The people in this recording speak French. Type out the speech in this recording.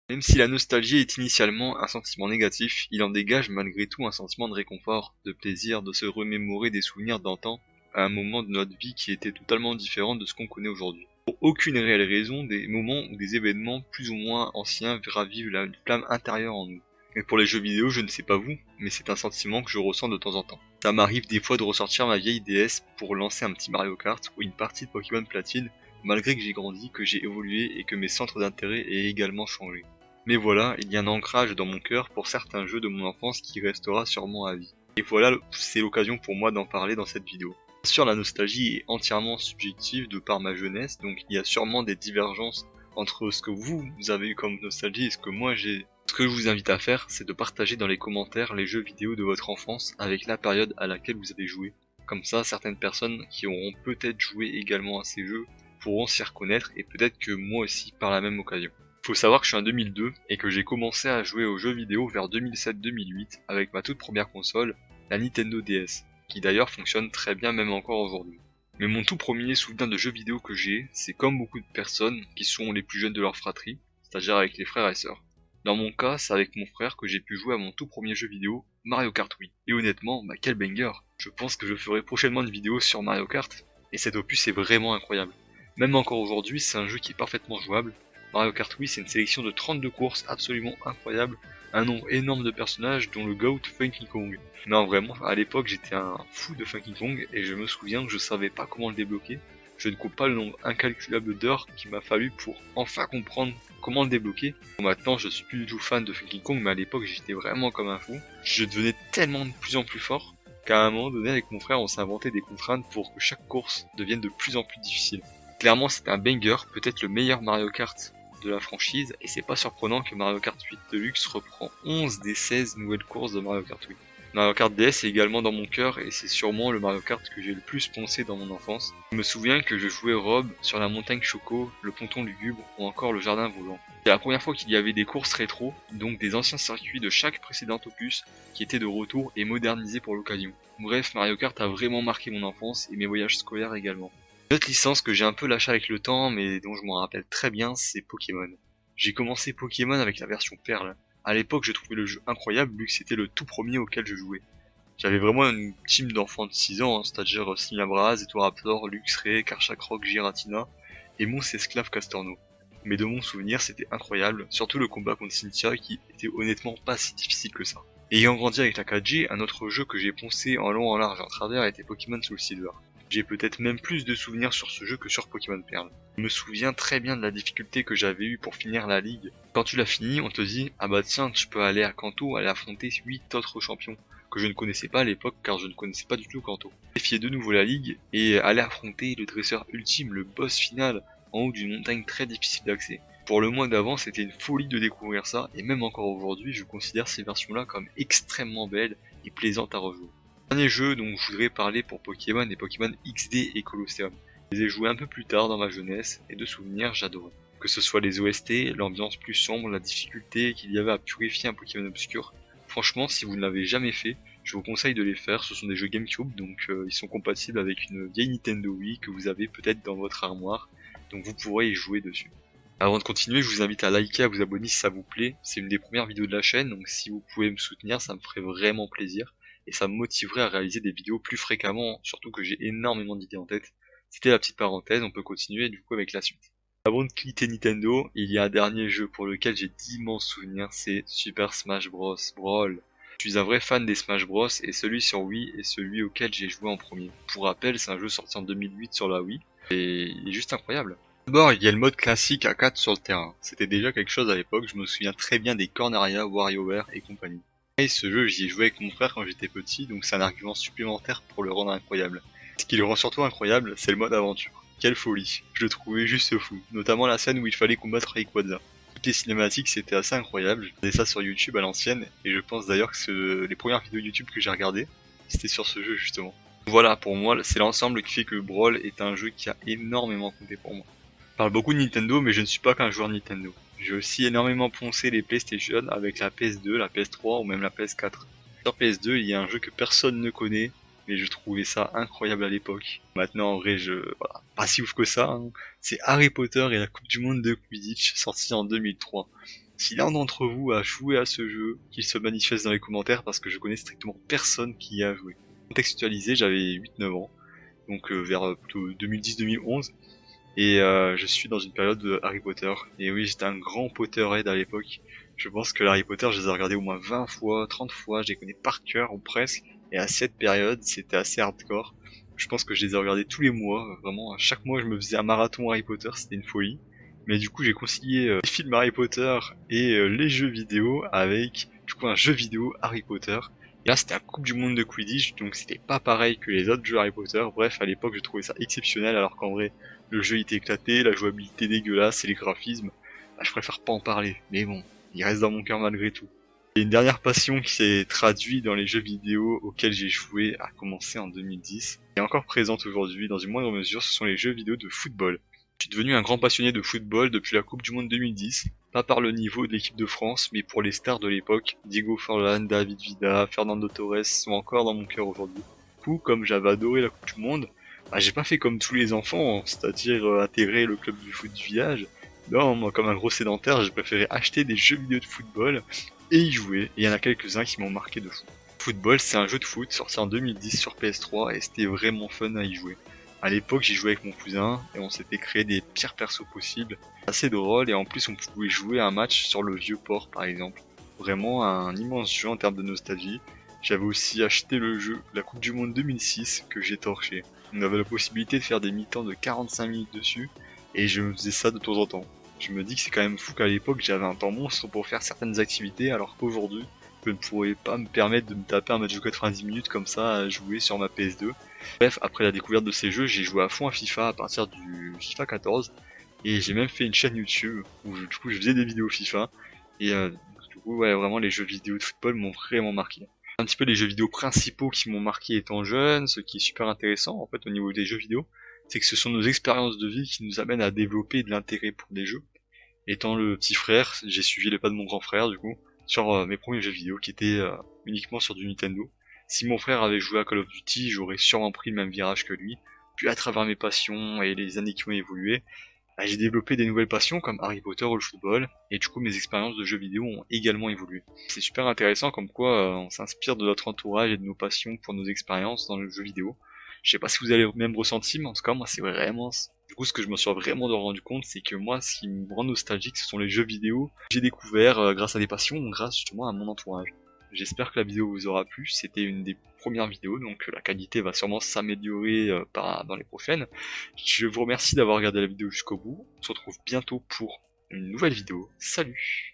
Même si la nostalgie est initialement un sentiment négatif, il en dégage malgré tout un sentiment de réconfort, de plaisir, de se remémorer des souvenirs d'antan, à un moment de notre vie qui était totalement différent de ce qu'on connaît aujourd'hui. Pour aucune réelle raison, des moments ou des événements plus ou moins anciens ravivent la flamme intérieure en nous. Et pour les jeux vidéo, je ne sais pas vous, mais c'est un sentiment que je ressens de temps en temps. Ça m'arrive des fois de ressortir ma vieille DS pour lancer un petit Mario Kart ou une partie de Pokémon Platine, malgré que j'ai grandi, que j'ai évolué et que mes centres d'intérêt aient également changé. Mais voilà, il y a un ancrage dans mon cœur pour certains jeux de mon enfance qui restera sûrement à vie. Et voilà, c'est l'occasion pour moi d'en parler dans cette vidéo. Bien sûr, la nostalgie est entièrement subjective de par ma jeunesse, donc il y a sûrement des divergences entre ce que vous avez eu comme nostalgie et ce que moi j'ai. Ce que je vous invite à faire, c'est de partager dans les commentaires les jeux vidéo de votre enfance avec la période à laquelle vous avez joué. Comme ça, certaines personnes qui auront peut-être joué également à ces jeux pourront s'y reconnaître et peut-être que moi aussi par la même occasion. Faut savoir que je suis en 2002 et que j'ai commencé à jouer aux jeux vidéo vers 2007-2008 avec ma toute première console, la Nintendo DS, qui d'ailleurs fonctionne très bien même encore aujourd'hui. Mais mon tout premier souvenir de jeux vidéo que j'ai, c'est comme beaucoup de personnes qui sont les plus jeunes de leur fratrie, c'est-à-dire avec les frères et sœurs. Dans mon cas, c'est avec mon frère que j'ai pu jouer à mon tout premier jeu vidéo, Mario Kart Wii. Et honnêtement, quel banger! Je pense que je ferai prochainement une vidéo sur Mario Kart, et cet opus est vraiment incroyable. Même encore aujourd'hui, c'est un jeu qui est parfaitement jouable. Mario Kart Wii, c'est une sélection de 32 courses absolument incroyable, un nombre énorme de personnages dont le GOAT Funky Kong. Non vraiment, à l'époque j'étais un fou de Funky Kong et je me souviens que je savais pas comment le débloquer. Je ne compte pas le nombre incalculable d'heures qu'il m'a fallu pour enfin comprendre comment le débloquer. Bon, maintenant je suis plus du tout fan de Funky Kong, mais à l'époque j'étais vraiment comme un fou. Je devenais tellement de plus en plus fort qu'à un moment donné avec mon frère on s'est inventé des contraintes pour que chaque course devienne de plus en plus difficile. Clairement c'était un banger, peut-être le meilleur Mario Kart de la franchise, et c'est pas surprenant que Mario Kart 8 Deluxe reprend 11 des 16 nouvelles courses de Mario Kart 8. Mario Kart DS est également dans mon cœur et c'est sûrement le Mario Kart que j'ai le plus poncé dans mon enfance. Je me souviens que je jouais Rob sur la montagne Choco, le ponton lugubre ou encore le jardin volant. C'est la première fois qu'il y avait des courses rétro, donc des anciens circuits de chaque précédent opus qui étaient de retour et modernisés pour l'occasion. Bref, Mario Kart a vraiment marqué mon enfance et mes voyages scolaires également. Une autre licence que j'ai un peu lâché avec le temps, mais dont je m'en rappelle très bien, c'est Pokémon. J'ai commencé Pokémon avec la version Perle. À l'époque, je trouvais le jeu incroyable vu que c'était le tout premier auquel je jouais. J'avais vraiment une team d'enfants de 6 ans, c'est-à-dire Simiabras, Etoraptor, Luxray, Karchakrok, Giratina et Monstre Esclave Castorno. Mais de mon souvenir, c'était incroyable, surtout le combat contre Cynthia qui était honnêtement pas si difficile que ça. Ayant grandi avec la 4G, un autre jeu que j'ai poncé en long, en large et en travers était Pokémon Soul Silver. J'ai peut-être même plus de souvenirs sur ce jeu que sur Pokémon Perle. Je me souviens très bien de la difficulté que j'avais eue pour finir la ligue. Quand tu l'as fini, on te dit « Ah bah tiens, tu peux aller à Kanto, aller affronter 8 autres champions » que je ne connaissais pas à l'époque car je ne connaissais pas du tout Kanto. Défier de nouveau la ligue et aller affronter le dresseur ultime, le boss final, en haut d'une montagne très difficile d'accès. Pour le mois d'avant, c'était une folie de découvrir ça, et même encore aujourd'hui, je considère ces versions-là comme extrêmement belles et plaisantes à rejouer. Le dernier jeu dont je voudrais parler pour Pokémon est Pokémon XD et Colosseum. Je les ai joués un peu plus tard dans ma jeunesse, et de souvenirs, j'adorais. Que ce soit les OST, l'ambiance plus sombre, la difficulté qu'il y avait à purifier un Pokémon obscur. Franchement, si vous ne l'avez jamais fait, je vous conseille de les faire. Ce sont des jeux GameCube, donc ils sont compatibles avec une vieille Nintendo Wii que vous avez peut-être dans votre armoire, donc vous pourrez y jouer dessus. Avant de continuer, je vous invite à liker, à vous abonner si ça vous plaît. C'est une des premières vidéos de la chaîne, donc si vous pouvez me soutenir, ça me ferait vraiment plaisir. Et ça me motiverait à réaliser des vidéos plus fréquemment, surtout que j'ai énormément d'idées en tête. C'était la petite parenthèse, on peut continuer du coup avec la suite. Avant de quitter Nintendo, il y a un dernier jeu pour lequel j'ai d'immenses souvenirs, c'est Super Smash Bros. Brawl. Je suis un vrai fan des Smash Bros et celui sur Wii est celui auquel j'ai joué en premier. Pour rappel, c'est un jeu sorti en 2008 sur la Wii et il est juste incroyable. D'abord, il y a le mode classique à 4 sur le terrain. C'était déjà quelque chose à l'époque, je me souviens très bien des Corneria, WarioWare et compagnie. Et ce jeu, j'y ai joué avec mon frère quand j'étais petit, donc c'est un argument supplémentaire pour le rendre incroyable. Ce qui le rend surtout incroyable, c'est le mode aventure. Quelle folie, je le trouvais juste fou, notamment la scène où il fallait combattre Rayquaza. Toutes les cinématiques c'était assez incroyable, je regardais ça sur YouTube à l'ancienne, et je pense d'ailleurs que les premières vidéos YouTube que j'ai regardées, c'était sur ce jeu justement. Voilà, pour moi, c'est l'ensemble qui fait que Brawl est un jeu qui a énormément compté pour moi. Je parle beaucoup de Nintendo, mais je ne suis pas qu'un joueur Nintendo. J'ai aussi énormément poncé les PlayStation avec la PS2, la PS3 ou même la PS4. Sur PS2, il y a un jeu que personne ne connaît, mais je trouvais ça incroyable à l'époque. Maintenant, en vrai, voilà, pas si ouf que ça, hein. C'est Harry Potter et la Coupe du Monde de Quidditch, sorti en 2003. Si l'un d'entre vous a joué à ce jeu, qu'il se manifeste dans les commentaires parce que je connais strictement personne qui y a joué. Contextualisé, j'avais 8-9 ans, donc vers plutôt 2010-2011, et je suis dans une période de Harry Potter. Et oui, j'étais un grand Potterhead à l'époque. Je pense que Harry Potter, je les ai regardés au moins 20 fois, 30 fois, je les connais par cœur ou presque. Et à cette période, c'était assez hardcore. Je pense que je les ai regardés tous les mois, vraiment. À chaque mois, je me faisais un marathon Harry Potter, c'était une folie. Mais du coup, j'ai concilié les films Harry Potter et les jeux vidéo avec, du coup, un jeu vidéo Harry Potter. Et là, c'était la Coupe du Monde de Quidditch, donc c'était pas pareil que les autres jeux Harry Potter. Bref, à l'époque, je trouvais ça exceptionnel, alors qu'en vrai, le jeu était éclaté, la jouabilité dégueulasse et les graphismes, bah, je préfère pas en parler. Mais bon, il reste dans mon cœur malgré tout. Et une dernière passion qui s'est traduite dans les jeux vidéo auxquels j'ai joué a commencé en 2010 et est encore présente aujourd'hui dans une moindre mesure, ce sont les jeux vidéo de football. Je suis devenu un grand passionné de football depuis la Coupe du Monde 2010, pas par le niveau de l'équipe de France, mais pour les stars de l'époque, Diego Forlán, David Villa, Fernando Torres sont encore dans mon cœur aujourd'hui. Du coup, comme j'avais adoré la Coupe du Monde, bah, j'ai pas fait comme tous les enfants, c'est-à-dire intégrer le club du foot du village. Non, moi comme un gros sédentaire, j'ai préféré acheter des jeux vidéo de football et y jouer, et il y en a quelques-uns qui m'ont marqué de fou. Football, c'est un jeu de foot sorti en 2010 sur PS3 et c'était vraiment fun à y jouer. À l'époque, j'y jouais avec mon cousin et on s'était créé des pires persos possibles. Assez drôle et en plus on pouvait jouer un match sur le vieux port par exemple. Vraiment un immense jeu en termes de nostalgie. J'avais aussi acheté le jeu La Coupe du Monde 2006 que j'ai torché. On avait la possibilité de faire des mi-temps de 45 minutes dessus et je me faisais ça de temps en temps. Je me dis que c'est quand même fou qu'à l'époque j'avais un temps monstre pour faire certaines activités alors qu'aujourd'hui je ne pourrais pas me permettre de me taper un match de 90 minutes comme ça à jouer sur ma PS2. Bref, après la découverte de ces jeux, j'ai joué à fond à FIFA à partir du FIFA 14 et j'ai même fait une chaîne YouTube où du coup je faisais des vidéos FIFA et du coup ouais, vraiment les jeux vidéo de football m'ont vraiment marqué. Un petit peu les jeux vidéo principaux qui m'ont marqué étant jeune, ce qui est super intéressant en fait au niveau des jeux vidéo, c'est que ce sont nos expériences de vie qui nous amènent à développer de l'intérêt pour des jeux. Étant le petit frère, j'ai suivi les pas de mon grand frère du coup sur mes premiers jeux vidéo qui étaient uniquement sur du Nintendo. Si mon frère avait joué à Call of Duty, j'aurais sûrement pris le même virage que lui. Puis à travers mes passions et les années qui ont évolué, bah, j'ai développé des nouvelles passions comme Harry Potter ou le football, et du coup mes expériences de jeux vidéo ont également évolué. C'est super intéressant comme quoi on s'inspire de notre entourage et de nos passions pour nos expériences dans le jeu vidéo. Je sais pas si vous avez le même ressenti, mais en tout cas moi c'est vraiment... Du coup ce que je me suis vraiment rendu compte, c'est que moi ce qui me rend nostalgique ce sont les jeux vidéo que j'ai découvert grâce à des passions, grâce justement à mon entourage. J'espère que la vidéo vous aura plu, c'était une des premières vidéos, donc la qualité va sûrement s'améliorer dans les prochaines. Je vous remercie d'avoir regardé la vidéo jusqu'au bout, on se retrouve bientôt pour une nouvelle vidéo, salut!